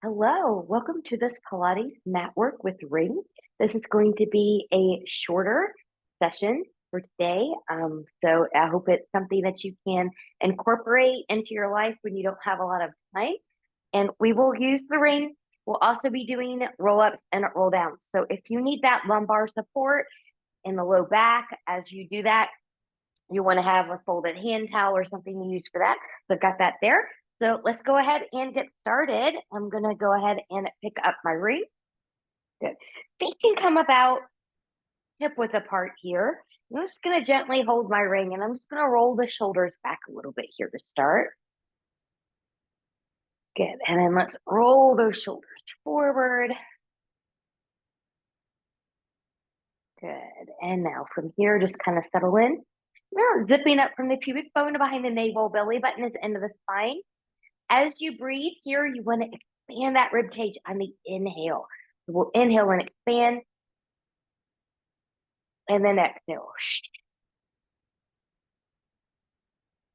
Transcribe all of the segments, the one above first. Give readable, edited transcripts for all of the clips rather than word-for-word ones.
Hello, welcome to this Pilates Matwork with Ring. This is going to be a shorter session for today. So I hope it's something that you can incorporate into your life when you don't have a lot of time. And we will use the ring. We'll also be doing roll-ups and roll downs. So if you need that lumbar support in the low back as you do that, you want to have a folded hand towel or something to use for that. So I've got that there. So let's go ahead and get started. I'm going to go ahead and pick up my ring. Good. Feet can come about hip width apart here. I'm just going to gently hold my ring and I'm just going to roll the shoulders back a little bit here to start. Good. And then let's roll those shoulders forward. Good. And now from here, just kind of settle in. Now zipping up from the pubic bone behind the navel, belly button is into the spine. As you breathe here, you want to expand that rib cage on the inhale. So we'll inhale and expand, and then exhale.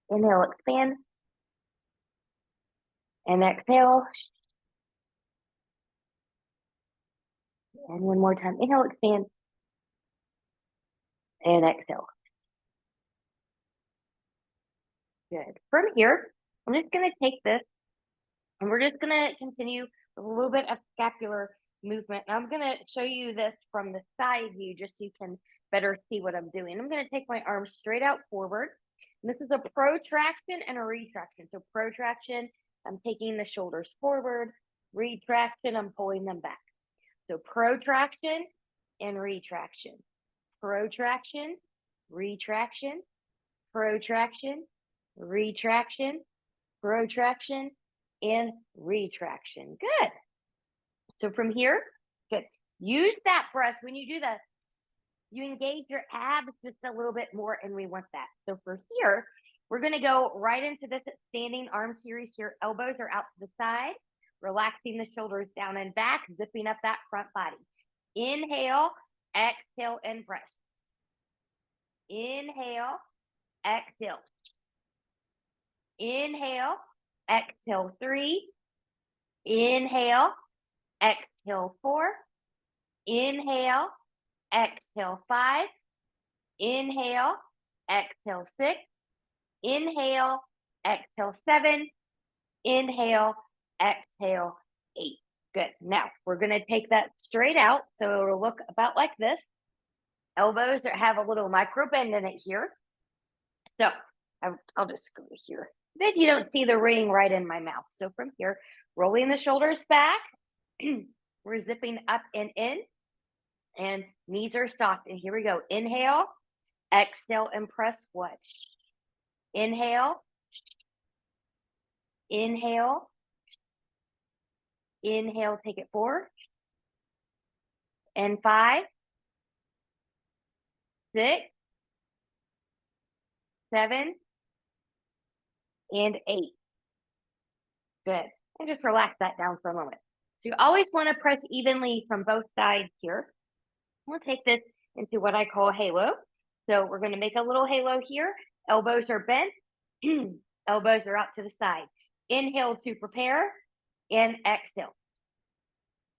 Inhale, expand, and exhale. And one more time. Inhale, expand, and exhale. Good. From here, I'm just going to take this, and we're just going to continue with a little bit of scapular movement. And I'm going to show you this from the side view just so you can better see what I'm doing. I'm going to take my arms straight out forward. And this is a protraction and a retraction. So protraction, I'm taking the shoulders forward. Retraction, I'm pulling them back. So protraction and retraction. Protraction, retraction, protraction, retraction, protraction, and retraction. Good. So from here, good. Use that breath. When you do that, you engage your abs just a little bit more, and we want that. So for here, we're going to go right into this standing arm series here. Elbows are out to the side, relaxing the shoulders down and back, zipping up that front body. Inhale, exhale, and press. Inhale, exhale. Inhale, exhale 3. Inhale, exhale 4. Inhale, exhale 5. Inhale, exhale 6. Inhale, exhale 7. Inhale, exhale 8. Good. Now we're going to take that straight out. So it'll look about like this. Elbows have a little micro bend in it here. So I'll just go here. Then you don't see the ring right in my mouth. So from here, rolling the shoulders back, we're zipping up and in, and knees are soft. And here we go. Inhale, exhale, and press what? Inhale, inhale, inhale, take it 4, and 5, 6, 7, and 8. Good. And just relax that down for a moment. So you always want to press evenly from both sides here. We'll take this into what I call halo. So we're going to make a little halo here. Elbows are bent. Elbows are out to the side. Inhale to prepare and exhale.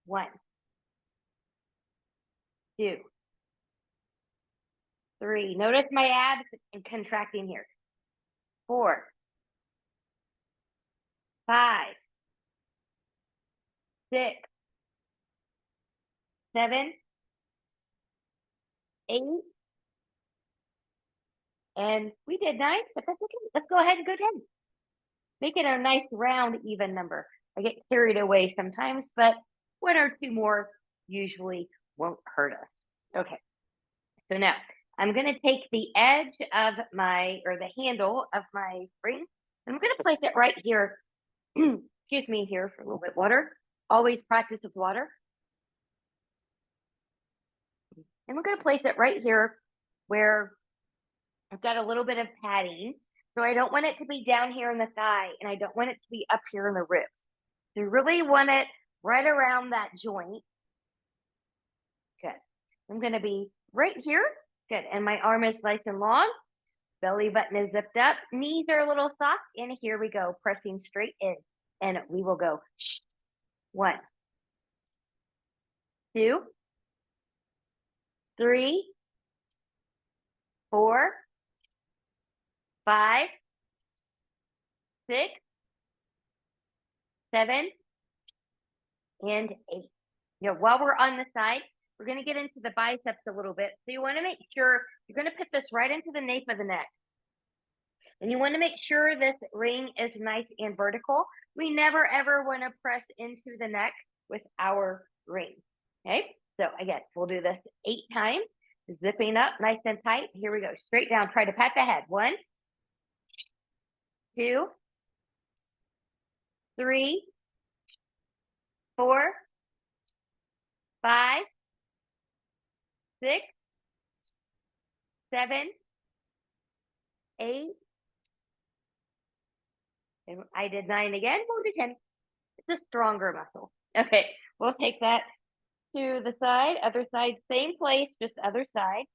1, 2, 3. Notice my abs contracting here. 4, 5, 6, 7, 8, and we did 9, but that's okay. Let's go ahead and go 10. Make it a nice round, even number. I get carried away sometimes, but 1 or 2 more usually won't hurt us. Okay. So now I'm going to take the edge of the handle of my ring, and I'm going to place it right here. Excuse me here for a little bit of water. Always practice with water. And we're going to place it right here where I've got a little bit of padding. So I don't want it to be down here in the thigh, and I don't want it to be up here in the ribs. So you really want it right around that joint. Good. I'm going to be right here. Good. And my arm is nice and long. Belly button is zipped up. Knees are a little soft. And here we go, pressing straight in. And we will go shh, 1, 2, 3, 4, 5, 6, 7, and 8. While we're on the side, we're going to get into the biceps a little bit. So you want to make sure you're going to put this right into the nape of the neck. And you want to make sure this ring is nice and vertical. We never ever want to press into the neck with our ring. Okay, so again, we'll do this 8 times, zipping up nice and tight. Here we go, straight down. Try to pat the head. 1, 2, 3, 4, 5, 6, 7, 8. And I did 9 again. We'll do 10. It's a stronger muscle. Okay, we'll take that to the side. Other side, same place, just other side.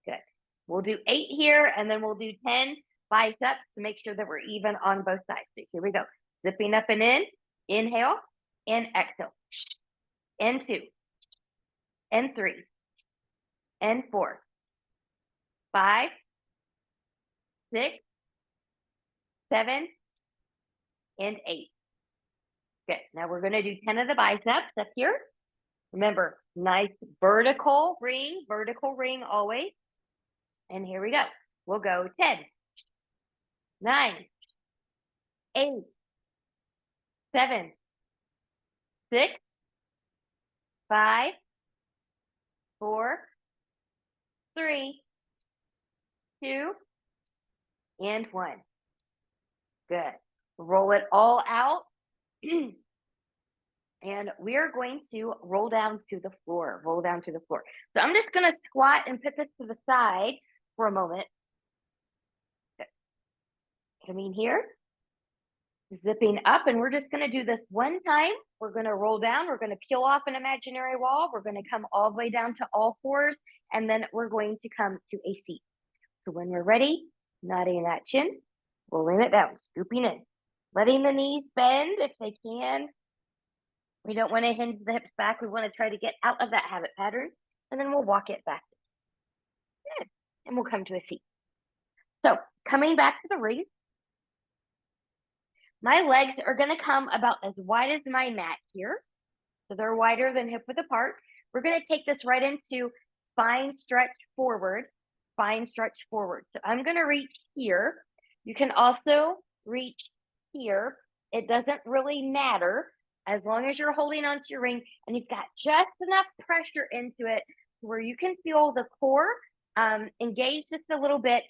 Good. We'll do 8 here, and then we'll do 10 biceps to make sure that we're even on both sides. So here we go. Zipping up and in. Inhale and exhale. And 2. And 3. And 4. 5. 6. 7. And 8. Good. Now we're going to do 10 of the biceps up here. Remember, nice vertical ring always. And here we go. We'll go 10, 9, 8, 7, 6, 5, 4, 3, 2, and 1. Good. Roll it all out. And we are going to roll down to the floor. So I'm just going to squat and put this to the side for a moment. Good. Coming here, zipping up, and we're just going to do this one time. We're going to roll down. We're going to peel off an imaginary wall. We're going to come all the way down to all fours, and then we're going to come to a seat. So when we're ready, nodding that chin, rolling it down, scooping in, letting the knees bend if they can. We don't want to hinge the hips back. We want to try to get out of that habit pattern, and then we'll walk it back. Good. And we'll come to a seat. So coming back to the ring, my legs are going to come about as wide as my mat here. So they're wider than hip width apart. We're going to take this right into spine stretch forward. So I'm going to reach here. You can also reach here. It doesn't really matter as long as you're holding onto your ring and you've got just enough pressure into it where you can feel the core engage just a little bit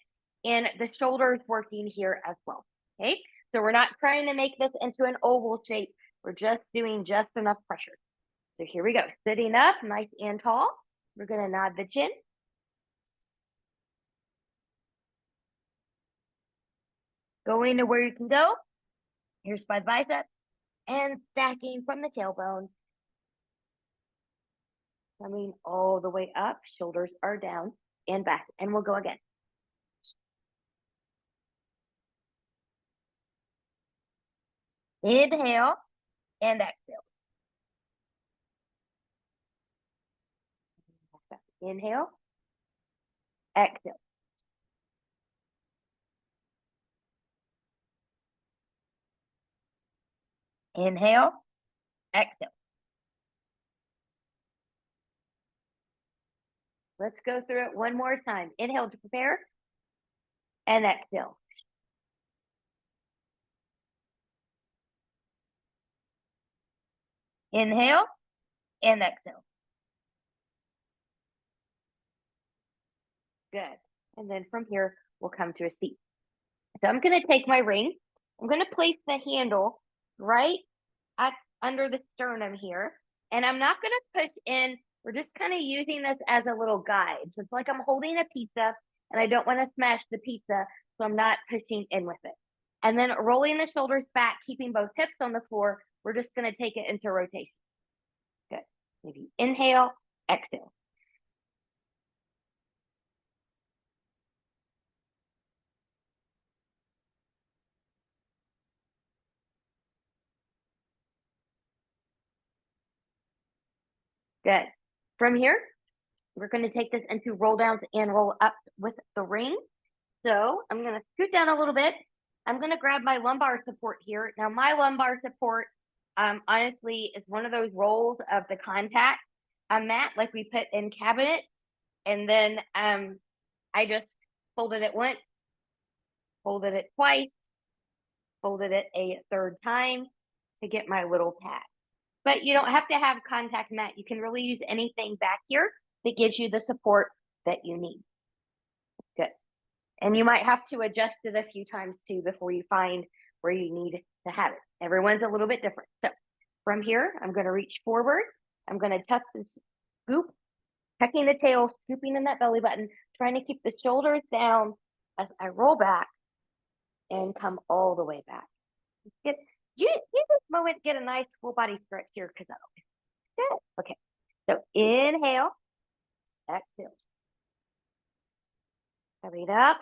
and the shoulders working here as well. Okay, so we're not trying to make this into an oval shape. We're just doing just enough pressure. So here we go, sitting up nice and tall. We're going to nod the chin. Going to where you can go. Here's by the biceps and stacking from the tailbone. Coming all the way up, shoulders are down and back, and we'll go again. Inhale and exhale. Inhale, exhale. Inhale, exhale. Let's go through it one more time. Inhale to prepare and exhale. Inhale and exhale. Good. And then from here, we'll come to a seat. So I'm going to take my ring. I'm going to place the handle right under the sternum here. And I'm not going to push in. We're just kind of using this as a little guide. So it's like I'm holding a pizza and I don't want to smash the pizza. So I'm not pushing in with it. And then rolling the shoulders back, keeping both hips on the floor. We're just going to take it into rotation. Good. Maybe inhale, exhale. Good. From here, we're going to take this into roll downs and roll up with the ring. So I'm going to scoot down a little bit. I'm going to grab my lumbar support here. Now, my lumbar support, honestly, is one of those rolls of the contact mat like we put in cabinet. And then I just folded it once, folded it twice, folded it a third time to get my little pad. But you don't have to have contact mat. You can really use anything back here that gives you the support that you need. Good. And you might have to adjust it a few times too before you find where you need to have it. Everyone's a little bit different. So from here, I'm going to reach forward. I'm going to tuck this scoop, tucking the tail, scooping in that belly button, trying to keep the shoulders down as I roll back and come all the way back. Get you this moment, get a nice full body stretch here because that'll good. Okay. So inhale, exhale. Coming up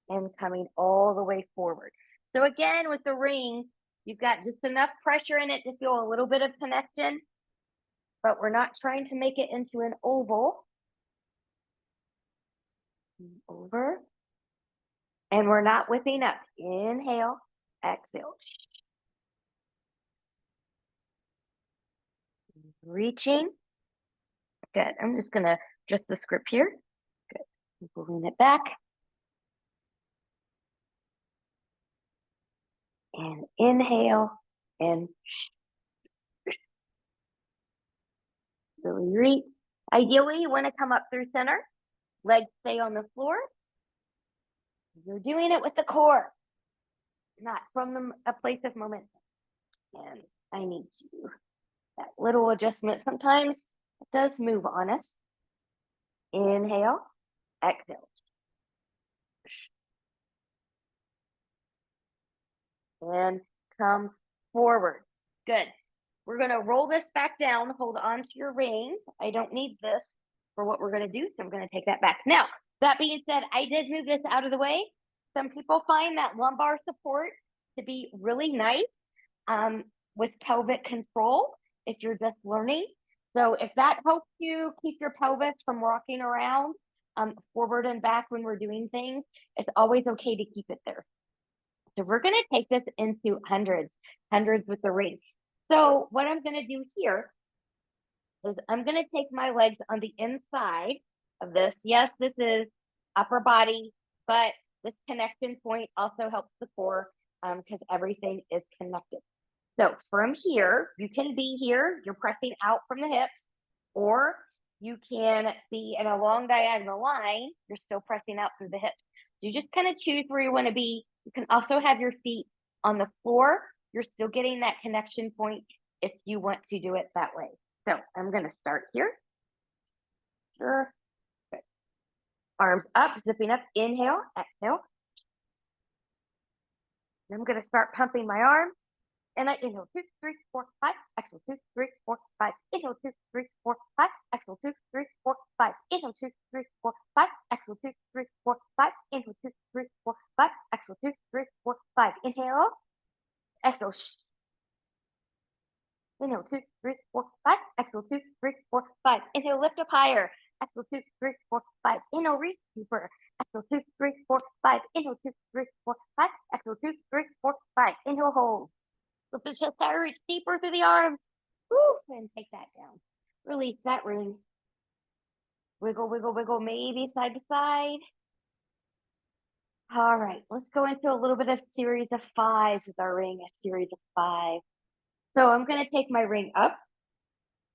and coming all the way forward. So again, with the ring, you've got just enough pressure in it to feel a little bit of connection, but we're not trying to make it into an oval. Over. And we're not whipping up. Inhale, exhale. Reaching. Good. I'm just going to adjust the script here. Good. Moving it back. And inhale and really reach. Ideally, you want to come up through center. Legs stay on the floor. You're doing it with the core, not from a place of momentum. And I need to, that little adjustment sometimes it does move on us. Inhale, exhale. And come forward. Good. We're going to roll this back down. Hold on to your ring. I don't need this for what we're going to do, so I'm going to take that back. Now, that being said, I did move this out of the way. Some people find that lumbar support to be really nice with pelvic control if you're just learning. So if that helps you keep your pelvis from rocking around forward and back when we're doing things, it's always okay to keep it there. So we're going to take this into hundreds with the ring. So what I'm going to do here is I'm going to take my legs on the inside of this. Yes, this is upper body, but this connection point also helps the core because everything is connected. So from here, you can be here, you're pressing out from the hips, or you can be in a long diagonal line, you're still pressing out through the hips. So you just kind of choose where you want to be. You can also have your feet on the floor. You're still getting that connection point if you want to do it that way. So I'm going to start here. Sure. Good. Arms up, zipping up, inhale, exhale. And I'm going to start pumping my arms. And I inhale 2, 3, 4, 5, exhale 2, 3, 4, 5, inhale 2, 3, 4, 5, exhale 2, 3, 4, 5, inhale 2, 3, 4, 5, exhale 2, 3, 4, 5, inhale 2, 3, 4, 5, exhale 2, 3, 4, 5, inhale, exhale, inhale 2, 3, 4, 5, exhale 2, 3, 4, 5, inhale, lift up higher, exhale 2, 3, 4, 5, inhale, reach deeper, exhale 2, 3, 4, 5, inhale 2, 3, 4, 5, exhale 2, 3, 4, 5, inhale, hold. Lift the chest higher, reach deeper through the arms. Woo, and take that down. Release that ring. Wiggle, wiggle, wiggle, maybe side to side. All right, let's go into a little bit of series of 5 with our ring, a series of 5. So I'm going to take my ring up.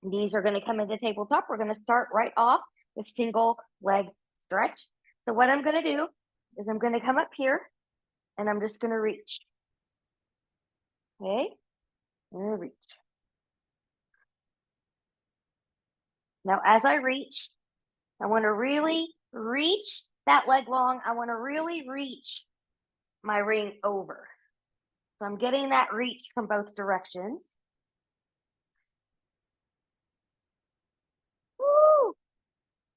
These are going to come into tabletop. We're going to start right off with single leg stretch. So what I'm going to do is I'm going to come up here and I'm just going to reach. Okay, and reach. Now, as I reach, I want to really reach that leg long. I want to really reach my ring over. So I'm getting that reach from both directions. Woo!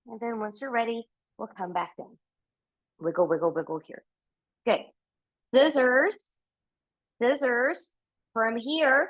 And then once you're ready, we'll come back in. Wiggle, wiggle, wiggle here. Okay, scissors. From here,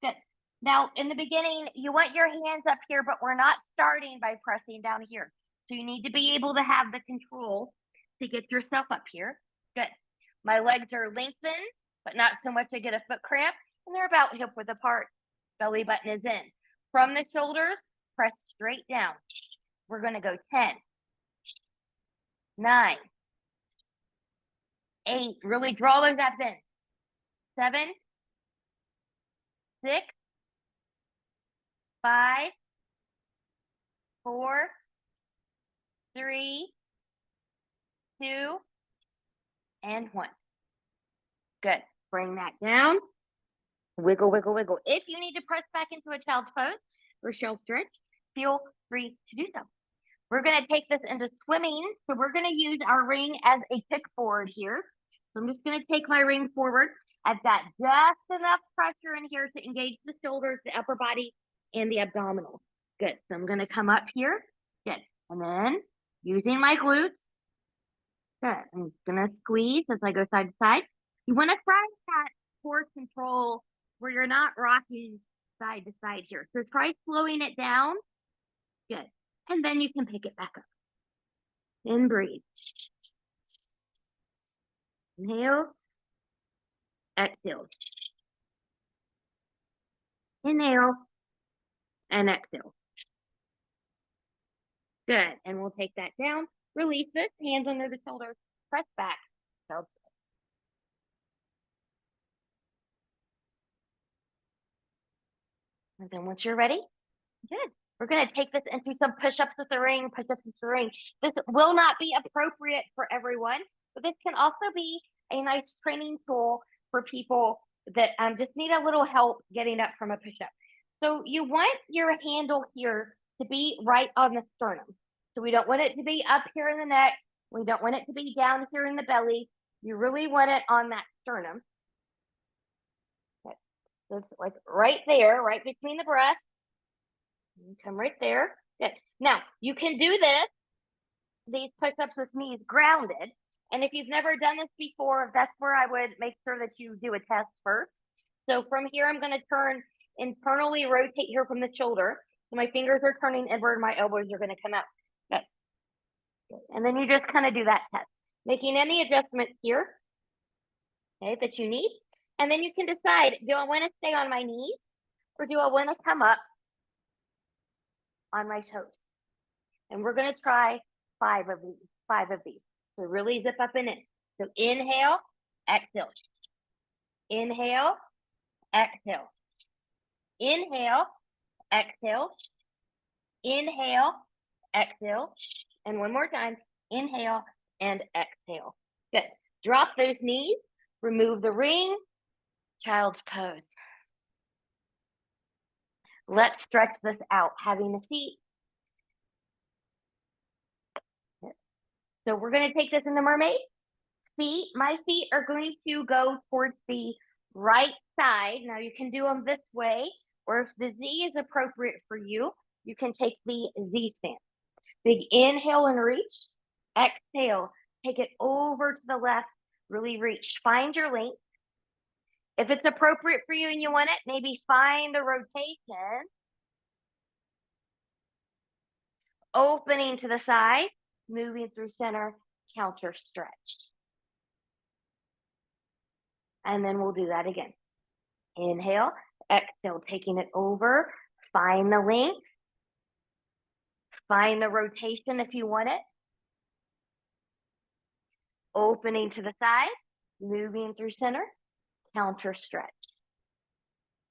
Good. Now, in the beginning, you want your hands up here, but we're not starting by pressing down here. So you need to be able to have the control to get yourself up here. Good. My legs are lengthened, but not so much I get a foot cramp, and they're about hip width apart. Belly button is in. From the shoulders, press straight down. We're going to go 10, 9, 8. Really draw those abs in. 7, 6, 5, 4, 3, 2, and 1. Good. Bring that down. Wiggle, wiggle, wiggle. If you need to press back into a child's pose or shell stretch, feel free to do so. We're going to take this into swimming. So we're going to use our ring as a kick forward here. So I'm just going to take my ring forward. I've got just enough pressure in here to engage the shoulders, the upper body, and the abdominals. Good. So I'm going to come up here. Good. And then using my glutes. Good. I'm just going to squeeze as I go side to side. You want to try that core control where you're not rocking side to side here. So try slowing it down. Good. And then you can pick it back up. And breathe. Inhale. Exhale. Inhale. And exhale. Good. And we'll take that down. Release this. Hands under the shoulders. Press back. So, and then once you're ready, good. We're going to take this into some push-ups with the ring, push-ups with the ring. This will not be appropriate for everyone, but this can also be a nice training tool for people that just need a little help getting up from a push-up. So you want your handle here to be right on the sternum. So we don't want it to be up here in the neck. We don't want it to be down here in the belly. You really want it on that sternum. Okay. So it's like right there, right between the breasts. Come right there. Good. Now, you can do these push-ups with knees grounded. And if you've never done this before, that's where I would make sure that you do a test first. So from here, I'm going to turn internally, rotate here from the shoulder. So my fingers are turning inward, my elbows are going to come out. Good. And then you just kind of do that test, making any adjustments here, okay, that you need. And then you can decide, do I want to stay on my knees or do I want to come up on my toes? And we're going to try 5 of these. So really zip up and in. So inhale, exhale. Inhale, exhale. Inhale, exhale. Inhale, exhale. And one more time. Inhale and exhale. Good. Drop those knees. Remove the ring. Child's pose. Let's stretch this out. Having a seat. So we're going to take this in the mermaid. Feet. My feet are going to go towards the right side. Now you can do them this way, or if the Z is appropriate for you, you can take the Z stance. Big inhale and reach. Exhale. Take it over to the left. Really reach. Find your length. If it's appropriate for you and you want it, maybe find the rotation. Opening to the side. Moving through center. Counter stretch. And then we'll do that again. Inhale, exhale, taking it over. Find the length. Find the rotation if you want it. Opening to the side, moving through center, counter stretch.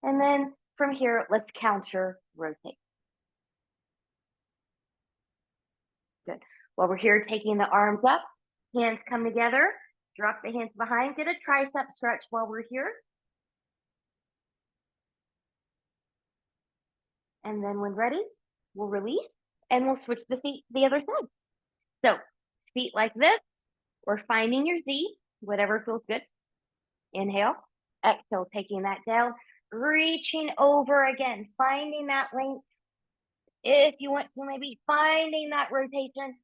And then from here, let's counter rotate. Good. While we're here, taking the arms up, hands come together, drop the hands behind, get a tricep stretch while we're here. And then when ready, we'll release and we'll switch the feet to the other side. So feet like this, or finding your Z, whatever feels good. Inhale, exhale, taking that down, reaching over again, finding that length. If you want to, maybe finding that rotation.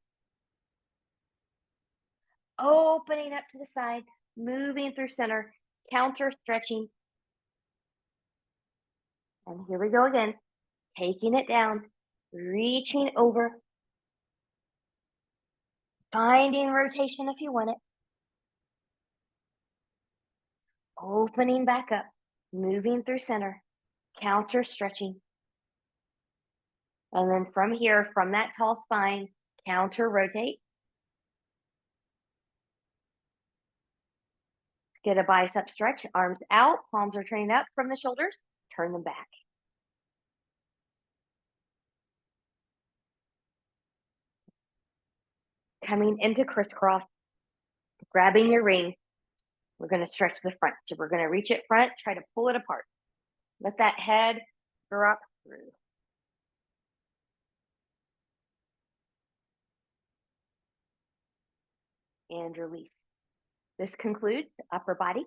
Opening up to the side, moving through center, counter stretching. And here we go again, taking it down, reaching over, finding rotation if you want it, opening back up, moving through center, counter stretching. And then from here, from that tall spine, counter rotate. Get a bicep stretch, arms out, palms are trained up from the shoulders, turn them back. Coming into crisscross, grabbing your ring. We're going to stretch the front. So we're going to reach it front, try to pull it apart. Let that head drop through. And release. This concludes upper body.